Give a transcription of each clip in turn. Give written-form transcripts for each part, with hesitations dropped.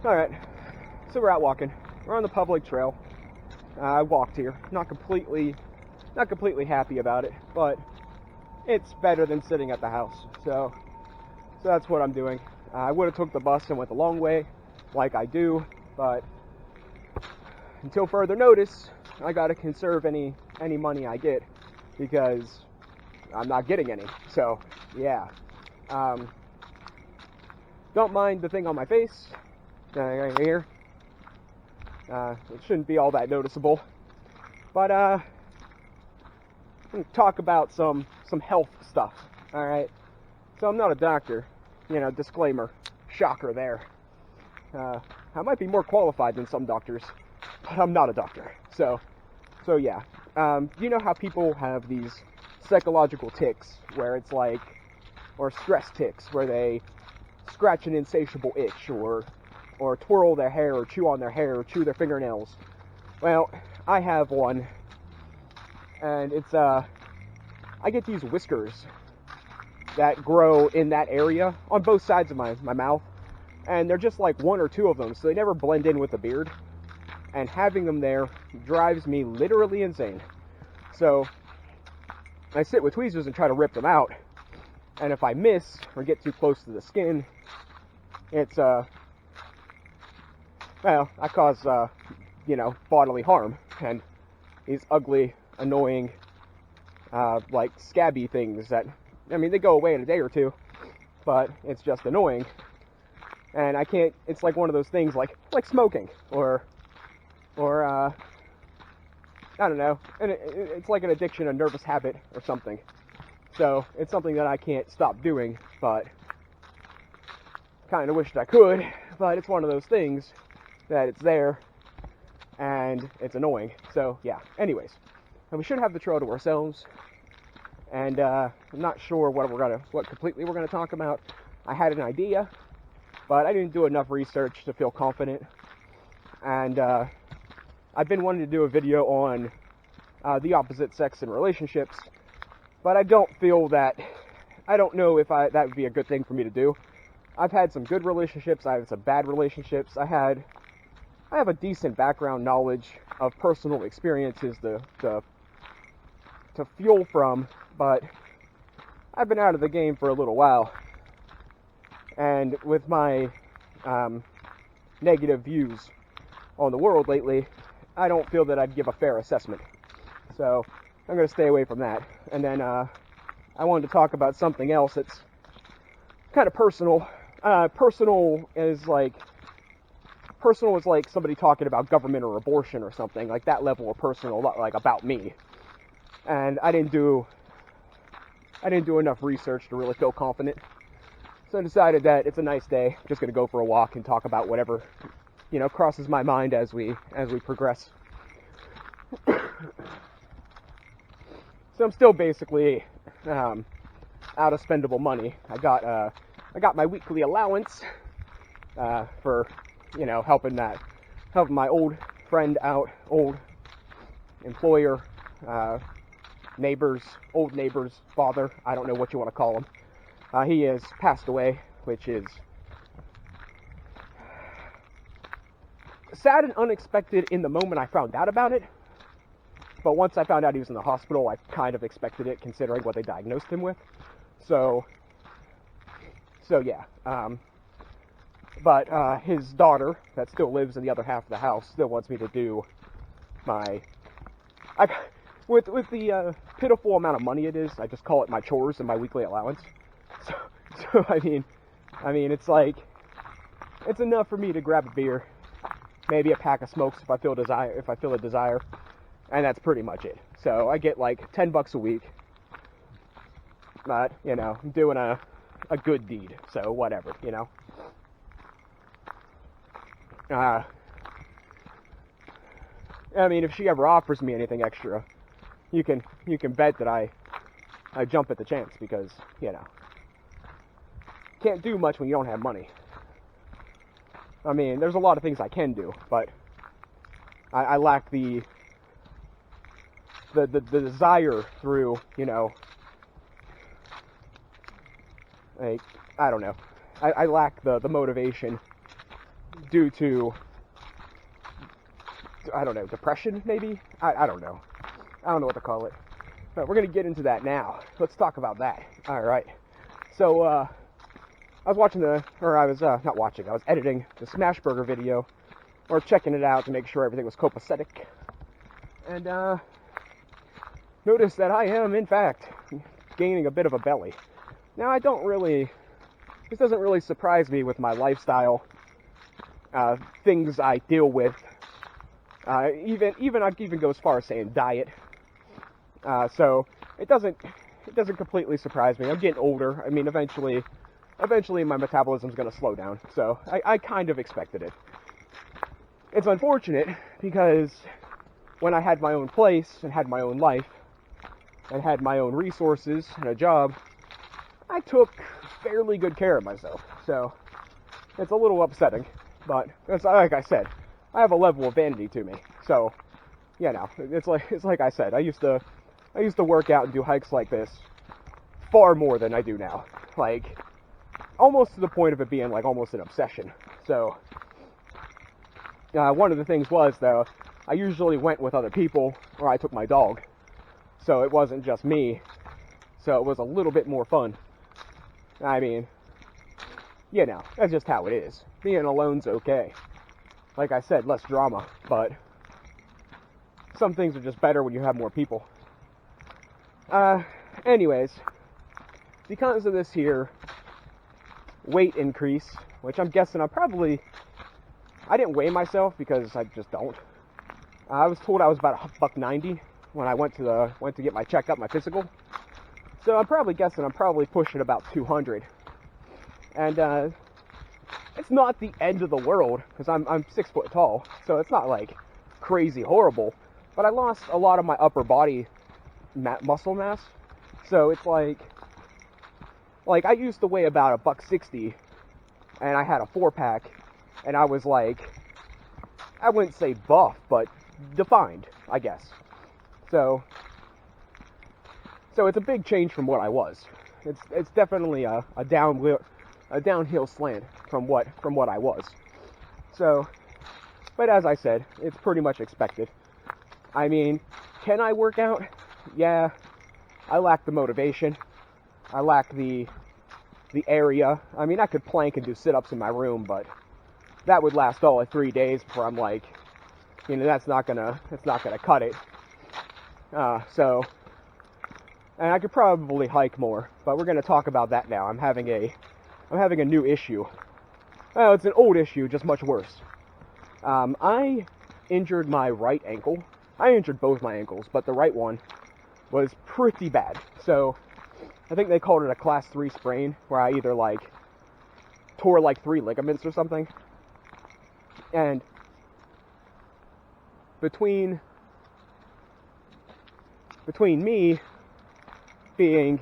Alright, so we're out walking. We're on the public trail. I walked here. Not completely happy about it, but it's better than sitting at the house. So that's what I'm doing. I would have took the bus and went the long way, like I do, but until further notice, I gotta conserve any money I get, because I'm not getting any. So, yeah. Don't mind the thing on my face. Right here. It shouldn't be all that noticeable. But, I'm gonna talk about some health stuff, alright? So I'm not a doctor, disclaimer, shocker there. I might be more qualified than some doctors, but I'm not a doctor. So yeah. You know how people have these psychological tics, where it's like, or stress tics, where they scratch an insatiable itch, or twirl their hair, or chew on their hair, or chew their fingernails. Well, I have one, and it's, I get these whiskers that grow in that area, on both sides of my mouth, and they're just like one or two of them, so they never blend in with the beard, and having them there drives me literally insane. So, I sit with tweezers and try to rip them out, and if I miss, or get too close to the skin, it's, I cause, bodily harm, and these ugly, annoying, like, scabby things that, they go away in a day or two, but it's just annoying, and I can't, it's like one of those things, like smoking, or, I don't know, and it's like an addiction, a nervous habit, or something. So, it's something that I can't stop doing, but kind of wished I could, but it's one of those things that it's there, and it's annoying. So, yeah, anyways, and we should have the trail to ourselves, and I'm not sure what completely we're gonna talk about. I had an idea, but I didn't do enough research to feel confident, and I've been wanting to do a video on the opposite sex in relationships, but I don't know if that would be a good thing for me to do. I've had some good relationships, I have some bad relationships. I have a decent background knowledge of personal experiences to fuel from, but I've been out of the game for a little while, and with my negative views on the world lately, I don't feel that I'd give a fair assessment. So I'm going to stay away from that. And then I wanted to talk about something else that's kind of personal. Personal is like somebody talking about government or abortion or something, like that level of personal, like about me. And I didn't do enough research to really feel confident. So I decided that it's a nice day, just gonna go for a walk and talk about whatever, crosses my mind as we progress. So I'm still basically out of spendable money. I got my weekly allowance for helping my old friend out, old employer, old neighbor's father. I don't know what you want to call him. He has passed away, which is sad and unexpected in the moment I found out about it. But once I found out he was in the hospital, I kind of expected it, considering what they diagnosed him with. So yeah. But his daughter, that still lives in the other half of the house, still wants me to do with the pitiful amount of money it is, I just call it my chores and my weekly allowance. So I mean, it's like, it's enough for me to grab a beer, maybe a pack of smokes if I feel a desire, and that's pretty much it. So I get like $10 a week, but I'm doing a good deed, so whatever, if she ever offers me anything extra, you can bet that I jump at the chance, because can't do much when you don't have money. There's a lot of things I can do, but I lack the desire through, like, I don't know. I lack the motivation due to, I don't know, depression maybe? I don't know. I don't know what to call it. But we're going to get into that now. Let's talk about that. Alright. So, I was watching not watching, I was editing the Smashburger video, or checking it out to make sure everything was copacetic. And, noticed that I am, in fact, gaining a bit of a belly. Now, this doesn't really surprise me with my lifestyle, things I deal with. I'd even go as far as saying diet. So it doesn't completely surprise me. I'm getting older. I mean, eventually my metabolism's going to slow down. So I kind of expected it. It's unfortunate because when I had my own place and had my own life and had my own resources and a job, I took fairly good care of myself. So it's a little upsetting, but it's like I said, I have a level of vanity to me. So, you know, it's like I said, I used to work out and do hikes like this far more than I do now. Like, almost to the point of it being like almost an obsession. So, one of the things was, though, I usually went with other people, or I took my dog. So it wasn't just me. So it was a little bit more fun. I mean, you know, that's just how it is. Being alone's okay. Like I said, less drama, but some things are just better when you have more people. Anyways, because of this here weight increase, which I'm guessing I didn't weigh myself because I just don't. I was told I was about $190 when I went to get my checkup, my physical. So I'm probably guessing I'm pushing about 200. And it's not the end of the world because I'm 6 foot tall, so it's not like crazy horrible. But I lost a lot of my upper body muscle mass, so it's like I used to weigh about $160, and I had a 4-pack, and I was like, I wouldn't say buff, but defined, I guess. So it's a big change from what I was. It's definitely a downhill slant from what I was. So, but as I said, it's pretty much expected. I mean, can I work out? Yeah, I lack the motivation. I lack the area. I mean, I could plank and do sit-ups in my room, but that would last all of 3 days before I'm like, you know, that's not gonna cut it. So, and I could probably hike more, but we're gonna talk about that now. I'm having a new issue. Well, it's an old issue, just much worse. I injured my right ankle. I injured both my ankles, but the right one was pretty bad. So, I think they called it a class 3 sprain, where I either tore 3 ligaments or something. And between me being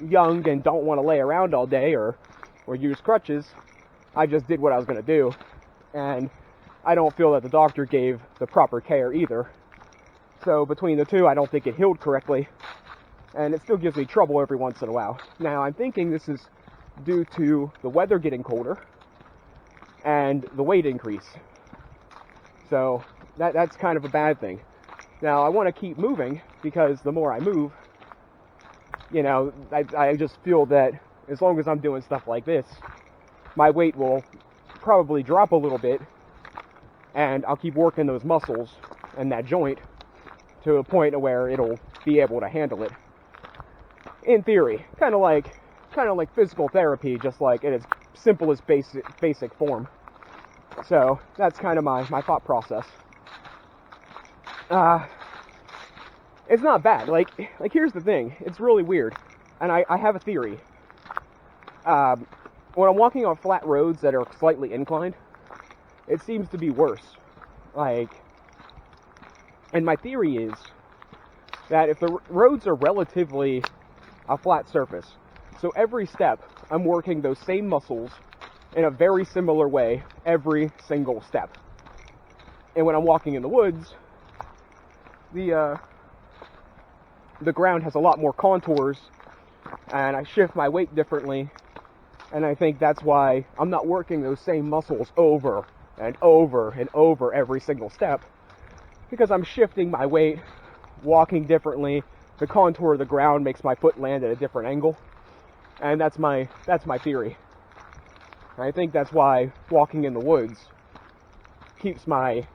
young and don't want to lay around all day or use crutches, I just did what I was going to do. And I don't feel that the doctor gave the proper care either. So between the two, I don't think it healed correctly. And it still gives me trouble every once in a while. Now, I'm thinking this is due to the weather getting colder and the weight increase. So that's kind of a bad thing. Now, I want to keep moving because the more I move, you know, I just feel that as long as I'm doing stuff like this, my weight will probably drop a little bit, and I'll keep working those muscles and that joint to a point where it'll be able to handle it. In theory, kind of like physical therapy, just like in its simplest basic form. So that's kind of my thought process. It's not bad. Like here's the thing. It's really weird, and I have a theory. When I'm walking on flat roads that are slightly inclined, it seems to be worse. And my theory is that if the roads are relatively a flat surface, so every step I'm working those same muscles in a very similar way every single step. And when I'm walking in the woods, the ground has a lot more contours, and I shift my weight differently, and I think that's why I'm not working those same muscles over and over every single step, because I'm shifting my weight, walking differently. The contour of the ground makes my foot land at a different angle, and that's my theory. I think that's why walking in the woods keeps my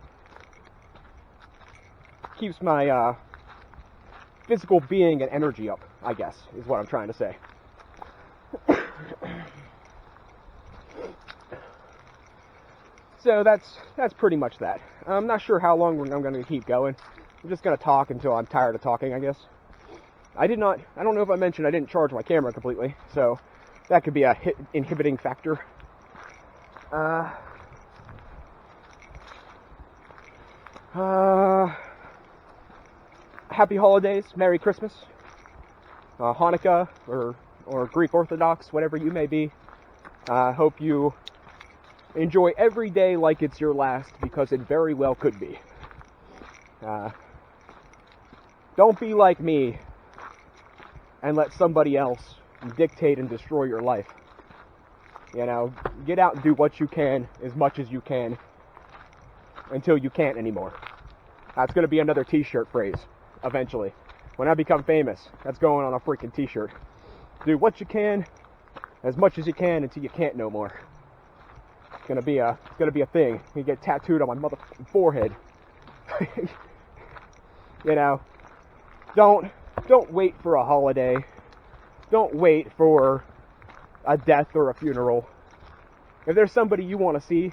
physical being and energy up, I guess, is what I'm trying to say. So that's pretty much that. I'm not sure how long I'm going to keep going. I'm just going to talk until I'm tired of talking, I guess. I don't know if I mentioned I didn't charge my camera completely, so that could be a inhibiting factor. Happy holidays, Merry Christmas, Hanukkah, or Greek Orthodox, whatever you may be. Hope you enjoy every day like it's your last, because it very well could be. Don't be like me and let somebody else dictate and destroy your life. You know, get out and do what you can, as much as you can, until you can't anymore. That's going to be another t-shirt phrase, eventually. When I become famous, that's going on a freaking t-shirt. Do what you can, as much as you can, until you can't no more. It's gonna be a thing. You get tattooed on my motherfucking forehead. You know, don't wait for a holiday. Don't wait for a death or a funeral. If there's somebody you want to see,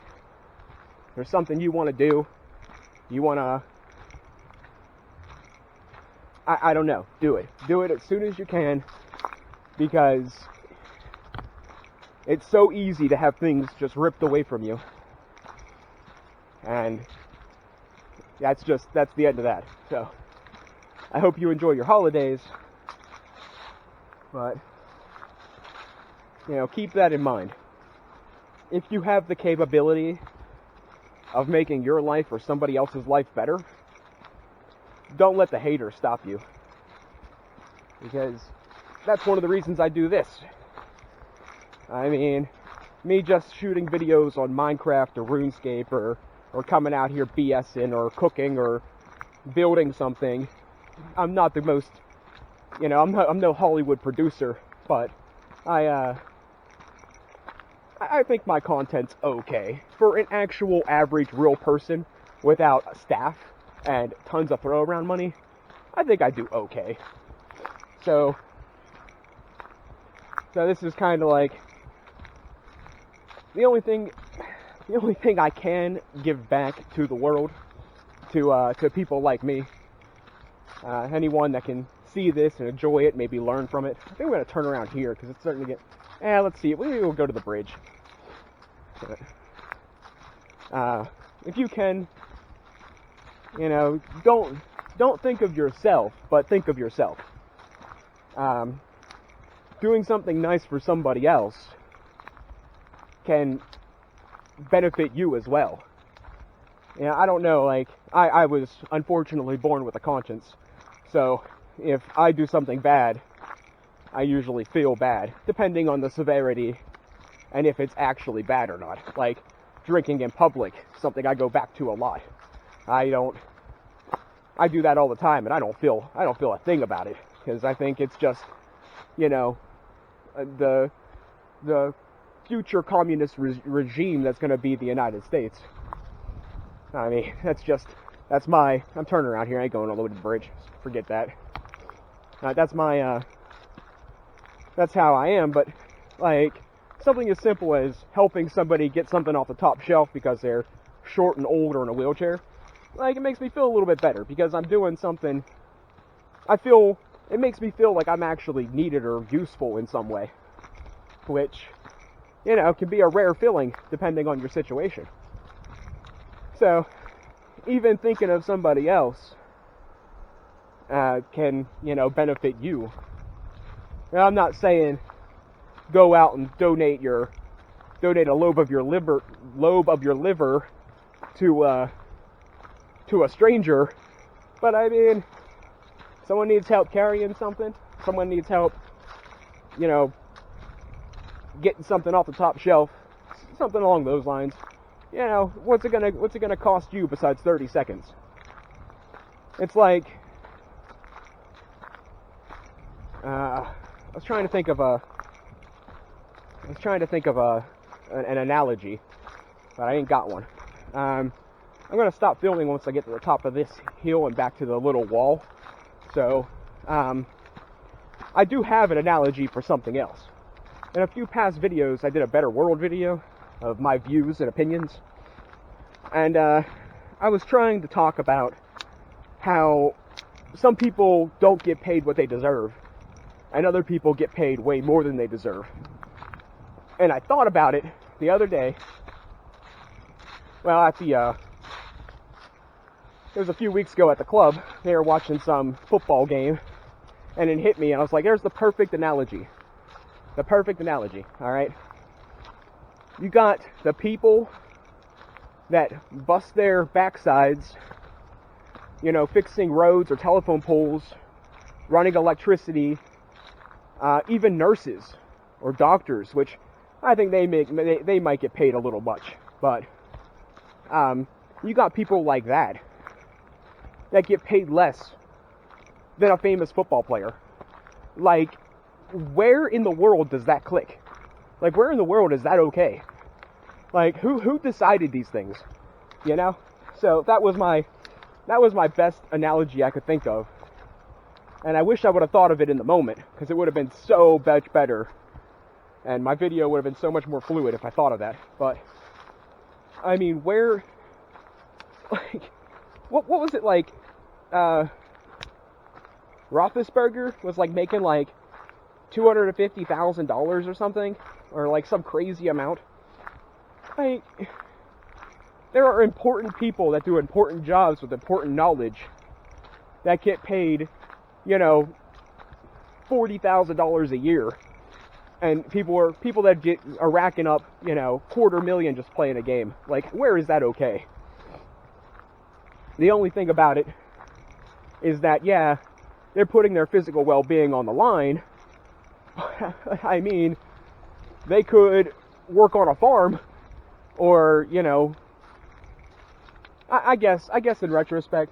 there's something you want to do, you want to, I don't know, do it. Do it as soon as you can, because it's so easy to have things just ripped away from you. And that's the end of that. So, I hope you enjoy your holidays, but, you know, keep that in mind. If you have the capability of making your life or somebody else's life better, don't let the haters stop you. Because that's one of the reasons I do this. I mean, me just shooting videos on Minecraft or RuneScape or coming out here BSing or cooking or building something, I'm not the most, you know, I'm no Hollywood producer, but I think my content's okay. For an actual average real person without staff and tons of throw around money, I think I do okay. So this is kind of like the only thing I can give back to the world, to people like me, anyone that can see this and enjoy it, maybe learn from it. I think we're going to turn around here, because it's starting to get, let's see, maybe we'll go to the bridge. If you can, you know, don't think of yourself, but think of yourself. Doing something nice for somebody else can benefit you as well. You know, I don't know, like, I was unfortunately born with a conscience, so if I do something bad, I usually feel bad, depending on the severity and if it's actually bad or not. Like, drinking in public, something I go back to a lot. I do that all the time, and I don't feel a thing about it, because I think it's just, you know, the future communist regime that's going to be the United States. I mean, I'm turning around here, I ain't going all the way to the bridge, forget that. That's how I am, but, like, something as simple as helping somebody get something off the top shelf because they're short and old or in a wheelchair, like, it makes me feel a little bit better, because I'm doing something, it makes me feel like I'm actually needed or useful in some way, which, you know, can be a rare feeling depending on your situation. So, even thinking of somebody else can, you know, benefit you. Now, I'm not saying go out and donate a lobe of your liver to a stranger, but I mean, someone needs help carrying something, someone needs help, you know, getting something off the top shelf, something along those lines. you know, what's it gonna cost you besides 30 seconds? It's like, I was trying to think of an analogy, but I ain't got one. I'm gonna stop filming once I get to the top of this hill and back to the little wall. So, I do have an analogy for something else. In a few past videos, I did a Better World video of my views and opinions, and I was trying to talk about how some people don't get paid what they deserve, and other people get paid way more than they deserve. And I thought about it the other day. Well, it was a few weeks ago at the club. They were watching some football game, and it hit me, and I was like, there's the perfect analogy. The perfect analogy, all right? You got the people that bust their backsides, you know, fixing roads or telephone poles, running electricity, even nurses or doctors, which I think they might get paid a little much, but you got people like that get paid less than a famous football player. Like, where in the world does that click? Like, where in the world is that okay? Like, who decided these things? You know? So that was my best analogy I could think of. And I wish I would have thought of it in the moment, because it would have been so much better. And my video would have been so much more fluid if I thought of that. But, I mean, where, like, what was it like, Roethlisberger was, like, making, like, $250,000 or something? Or, like, some crazy amount? Like, there are important people that do important jobs with important knowledge that get paid, you know, $40,000 a year. And people that are racking up, you know, $250,000 just playing a game. Like, where is that okay? The only thing about it is that, yeah, they're putting their physical well-being on the line. I mean, they could work on a farm, or, you know, I guess in retrospect,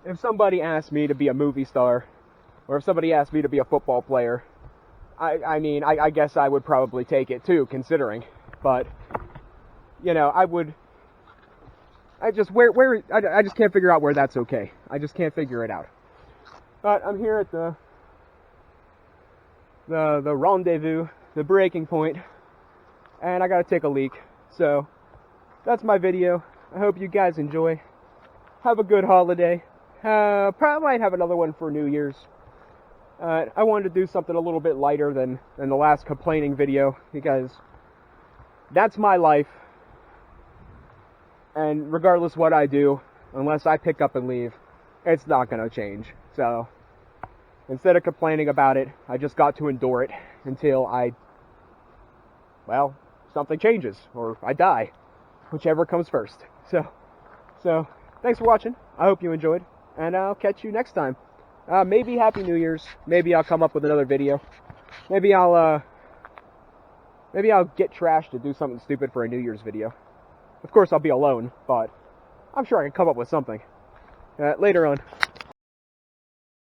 if somebody asked me to be a movie star, or if somebody asked me to be a football player, I mean, I guess I would probably take it too, considering. But, you know, I just can't figure out where that's okay. I just can't figure it out. But I'm here at the rendezvous, the breaking point, and I gotta take a leak. So, that's my video. I hope you guys enjoy. Have a good holiday. Probably might have another one for New Year's. I wanted to do something a little bit lighter than the last complaining video, because that's my life, and regardless what I do, unless I pick up and leave, it's not going to change. So, instead of complaining about it, I just got to endure it until something changes, or I die, whichever comes first. So, thanks for watching. I hope you enjoyed, and I'll catch you next time. Maybe Happy New Year's. Maybe I'll come up with another video. Maybe I'll get trashed to do something stupid for a New Year's video. Of course, I'll be alone, but I'm sure I can come up with something. Later on.